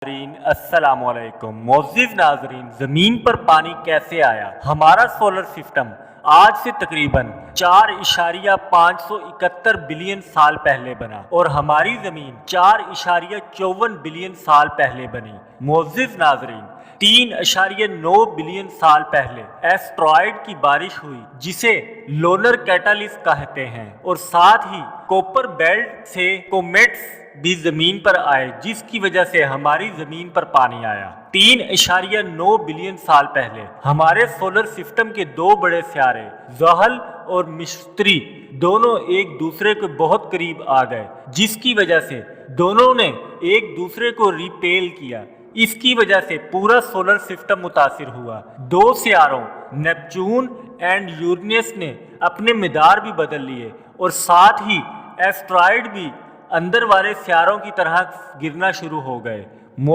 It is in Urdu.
السلام علیکم معزز ناظرین، زمین پر پانی کیسے آیا؟ ہمارا سولر سسٹم آج سے تقریباً 4.571 بلین سال پہلے بنا اور ہماری زمین 4.54 بلین سال پہلے بنی۔ معزز ناظرین، 3.9 بلین سال پہلے ایسٹرائیڈ کی بارش ہوئی جسے لونر کیٹالس کہتے ہیں، اور ساتھ ہی کوپر بیلٹ سے کومیٹس بھی زمین پر آئے جس کی وجہ سے ہماری زمین پر پانی آیا۔ 3.9 بلین سال پہلے ہمارے سولر سسٹم کے دو بڑے سیارے زحل اور مشتری دونوں ایک دوسرے کے بہت قریب آ گئے، جس کی وجہ سے دونوں نے ایک دوسرے کو ریپیل کیا۔ اس کی وجہ سے پورا سولر سسٹم متاثر ہوا۔ دو سیاروں نیپچون اینڈ یورینس نے اپنے مدار بھی بدل لیے اور ساتھ ہی ایسٹرائیڈ بھی اندر والے سیاروں کی طرح گرنا شروع ہو گئے۔